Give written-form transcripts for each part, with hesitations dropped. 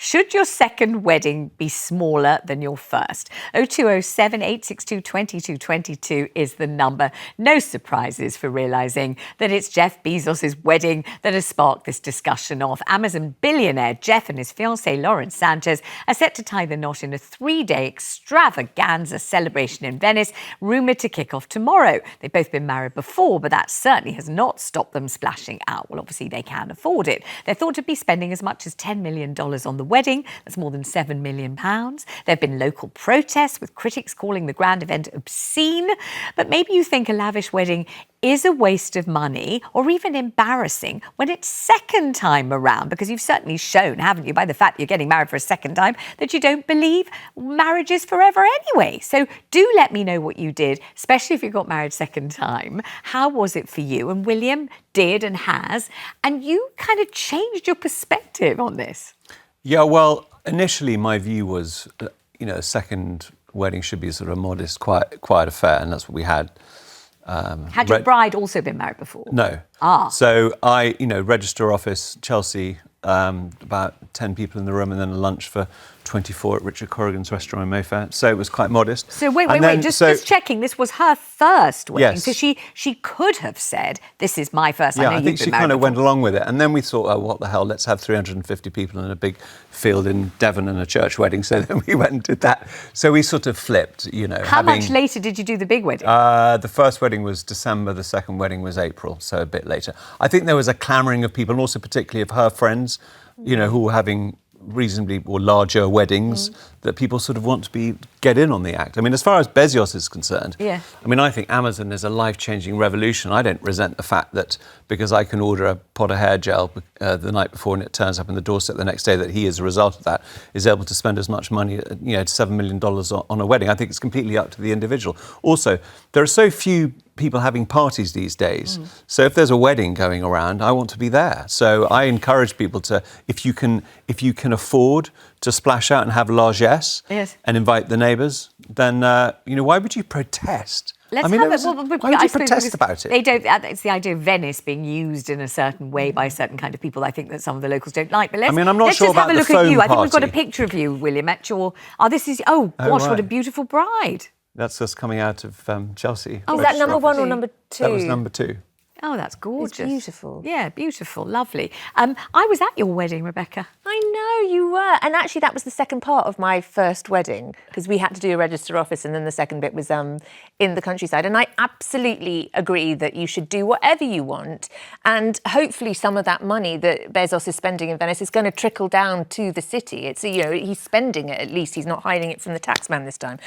Should your second wedding be smaller than your first? 0207 862 2222 is the number. No surprises for realising that it's Jeff Bezos' wedding that has sparked this discussion of. Amazon billionaire Jeff and his fiancée Lauren Sanchez are set to tie the knot in a 3-day extravaganza celebration in Venice, rumoured to kick off tomorrow. They've both been married before, but that certainly has not stopped them splashing out. Well, obviously they can afford it. They're thought to be spending as much as $10 million on the wedding. That's more than £7 million. There have been local protests, with critics calling the grand event obscene. But maybe you think a lavish wedding is a waste of money or even embarrassing when it's second time around, because you've certainly shown, haven't you, by the fact you're getting married for a second time, that you don't believe marriage is forever anyway. So do let me know what you did, especially if you got married second time. How was it for you? And William did and has, and you kind of changed your perspective on this. Yeah, well, initially my view was, a second wedding should be sort of a modest, quiet affair, and that's what we had. Had your bride also been married before? No. So I, register office, Chelsea, about 10 people in the room, and then a lunch for 24 at Richard Corrigan's restaurant in Mayfair. So it was quite modest. So wait, just checking, this was her first wedding. Yes. So she could have said, this is my first. Yeah, I think she kind of went along with it. And then we thought, oh, what the hell, let's have 350 people in a big field in Devon and a church wedding. So then we went and did that. So we sort of flipped, How much later did you do the big wedding? The first wedding was December, the second wedding was April, so a bit later. I think there was a clamouring of people, and also particularly of her friends, who were having reasonably or larger weddings, that people sort of want to get in on the act. I mean, as far as Bezos is concerned, I think Amazon is a life-changing revolution. I don't resent the fact that because I can order a pot of hair gel the night before and it turns up in the doorstep the next day, that he, as a result of that, is able to spend as much money, $7 million on a wedding. I think it's completely up to the individual. Also, there are so few people having parties these days. So if there's a wedding going around, I want to be there. So I encourage people to, if you can afford to splash out and have largesse and invite the neighbours, then why would you protest? Why would you protest about it? They don't. It's the idea of Venice being used in a certain way by a certain kind of people. I think that some of the locals don't like. But I'm not sure about the foam party. Let's just have a look at you. I think we've got a picture of you, William, at your. What a beautiful bride. That's us coming out of Chelsea. Oh, is that number one or number two? That was number 2. Oh, that's gorgeous. It's beautiful. Yeah, beautiful, lovely. I was at your wedding, Rebecca. I know, you were. And actually, that was the second part of my first wedding, because we had to do a register office, and then the second bit was in the countryside. And I absolutely agree that you should do whatever you want. And hopefully some of that money that Bezos is spending in Venice is going to trickle down to the city. It's, he's spending it, at least. He's not hiding it from the taxman this time,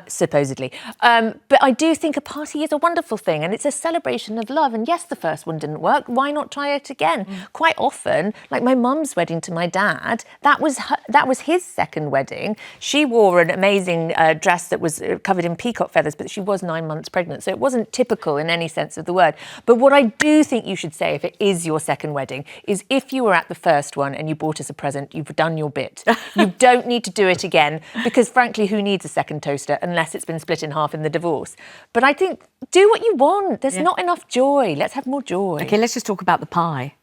supposedly. But I do think a party is a wonderful thing, and it's a celebration of love. And yes, the first one didn't work. Why not try it again? Quite often, like my mum's wedding to my dad, that was his second wedding. She wore an amazing dress that was covered in peacock feathers, but she was 9 months pregnant, so it wasn't typical in any sense of the word. But what I do think you should say, if it is your second wedding, is if you were at the first one and you bought us a present, you've done your bit. You don't need to do it again, because frankly, who needs a second toaster unless it's been split in half in the divorce? But I think do what you want. There's not enough joy. Let's have more joy. Okay, let's just talk about the pie.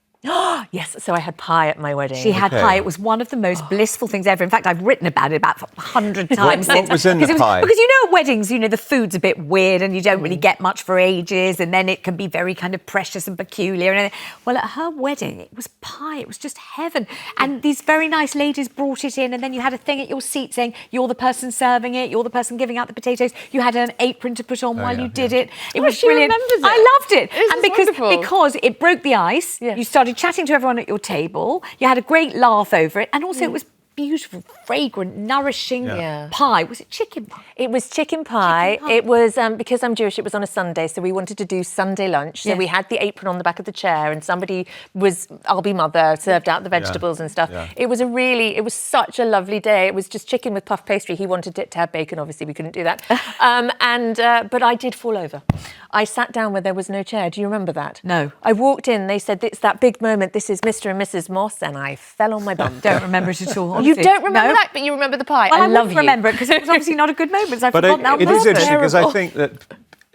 Yes, so I had pie at my wedding. She had pie. It was one of the most blissful things ever. In fact, I've written about it about 100 times. What was in the pie? Because at weddings, the food's a bit weird and you don't really get much for ages, and then it can be very kind of precious and peculiar. Well, at her wedding, it was pie. It was just heaven. And these very nice ladies brought it in, and then you had a thing at your seat saying, you're the person serving it, you're the person giving out the potatoes. You had an apron to put on while you did it. It was brilliant. I loved it. Because it broke the ice, you started chatting to everyone at your table, you had a great laugh over it, and also it was beautiful, fragrant, nourishing pie. Was it chicken pie? It was chicken pie. It was, because I'm Jewish, it was on a Sunday, so we wanted to do Sunday lunch. So we had the apron on the back of the chair, and somebody was, I'll be mother, served out the vegetables and stuff. Yeah. It was such a lovely day. It was just chicken with puff pastry. He wanted it to have bacon, obviously we couldn't do that. But I did fall over. I sat down where there was no chair. Do you remember that? No. I walked in, they said, it's that big moment, this is Mr. and Mrs. Moss, and I fell on my bum. Don't remember it at all. You don't remember that, but you remember the pie. Well, I love you. remember it because it was obviously not a good moment. So I forgot that. It is interesting because I think that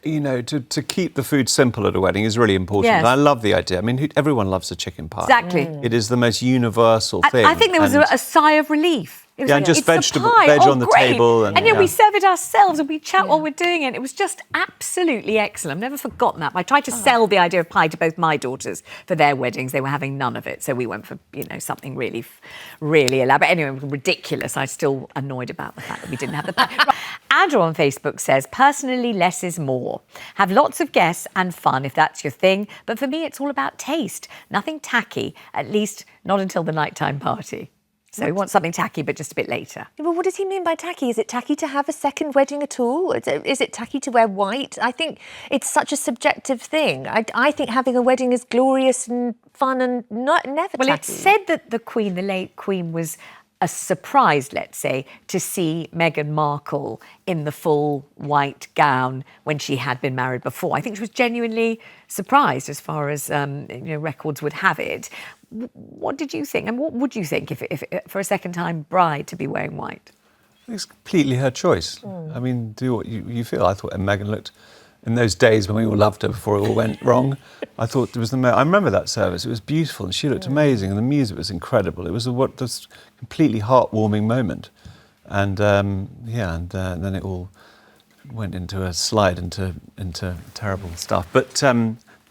you know, to keep the food simple at a wedding is really important. Yes. And I love the idea. I mean, everyone loves a chicken pie. Exactly. It is the most universal thing. I think there was a sigh of relief. It was Yeah, and just it's the veg pie. on the Great. table. And we serve it ourselves and we chat while we're doing it. It was just absolutely excellent. I've never forgotten that. I tried to sell the idea of pie to both my daughters for their weddings. They were having none of it. So we went for, something really, really elaborate. Anyway, it was ridiculous. I'm still annoyed about the fact that we didn't have the pie. Right. Andrew on Facebook says, personally, less is more. Have lots of guests and fun if that's your thing. But for me, it's all about taste. Nothing tacky, at least not until the nighttime party. So he wants something tacky, but just a bit later. Well, what does he mean by tacky? Is it tacky to have a second wedding at all? Is it tacky to wear white? I think it's such a subjective thing. I think having a wedding is glorious and fun and never tacky. Well, it's said that the late Queen, was a surprise, let's say, to see Meghan Markle in the full white gown when she had been married before. I think she was genuinely surprised, as far as records would have it. What did you think? And what would you think if for a second-time bride to be wearing white? It's completely her choice. I mean, do what you feel. I thought Meghan looked, in those days when we all loved her before it all went wrong, I thought it was I remember that service. It was beautiful and she looked amazing and the music was incredible. It was a completely heartwarming moment. And then it all went into a slide into terrible stuff. But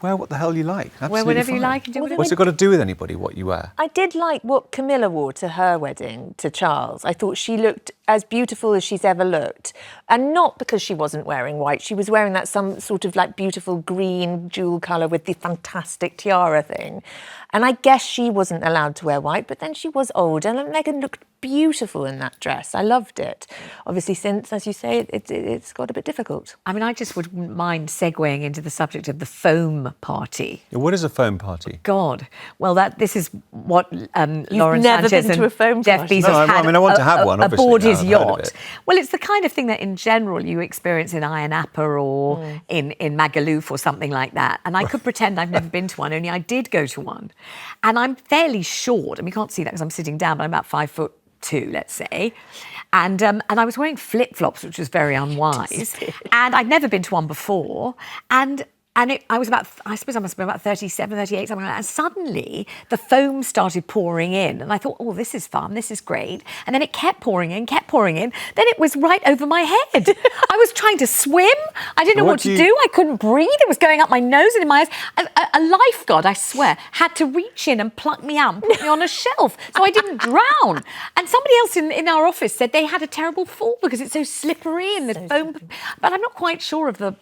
wear what the hell you like. Absolutely Wear whatever you fine. like and do whatever. What's it got to do with anybody, what you wear? I did like what Camilla wore to her wedding to Charles. I thought she looked as beautiful as she's ever looked. And not because she wasn't wearing white. She was wearing that some sort of like beautiful green jewel colour with the fantastic tiara thing. And I guess she wasn't allowed to wear white, but then she was old. And Meghan looked beautiful in that dress. I loved it. Obviously, since, as you say, it's got a bit difficult. I mean, I just wouldn't mind segueing into the subject of the foam party. What is a foam party? God. Well, this is what Lauren never Sanchez been to a foam and Jeff party? Bezos No, had I want to have one, obviously, aboard now his I've heard of yacht. it. Well, it's the kind of thing that in general you experience in Ayia Napa or in Magaluf or something like that. And I could pretend I've never been to one, only I did go to one. And I'm fairly short. I mean, you can't see that because I'm sitting down, but I'm about 5'2", let's say. And I was wearing flip-flops, which was very unwise. And I'd never been to one before. And I was I suppose I must have been about 37, 38, something like that. And suddenly the foam started pouring in. And I thought, oh, this is fun, this is great. And then it kept pouring in. Then it was right over my head. I was trying to swim. I didn't know what to do. I couldn't breathe. It was going up my nose and in my eyes. A lifeguard, I swear, had to reach in and pluck me out and put me on a shelf so I didn't drown. And somebody else in our office said they had a terrible fall because it's so slippery and the foam. But I'm not quite sure of the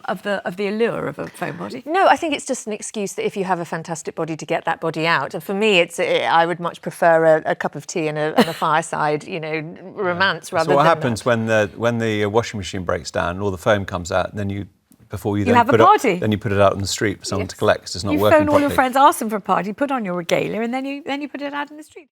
allure of a foam body. No, I think it's just an excuse that if you have a fantastic body to get that body out. And for me, I would much prefer a cup of tea and a fireside, romance rather than. So what happens when the washing machine breaks down and all the foam comes out, and then you have a party. Then you put it out on the street for someone to collect because it's not you working phone all properly. your friends, ask them for a party, put on your regalia, and then you put it out in the street.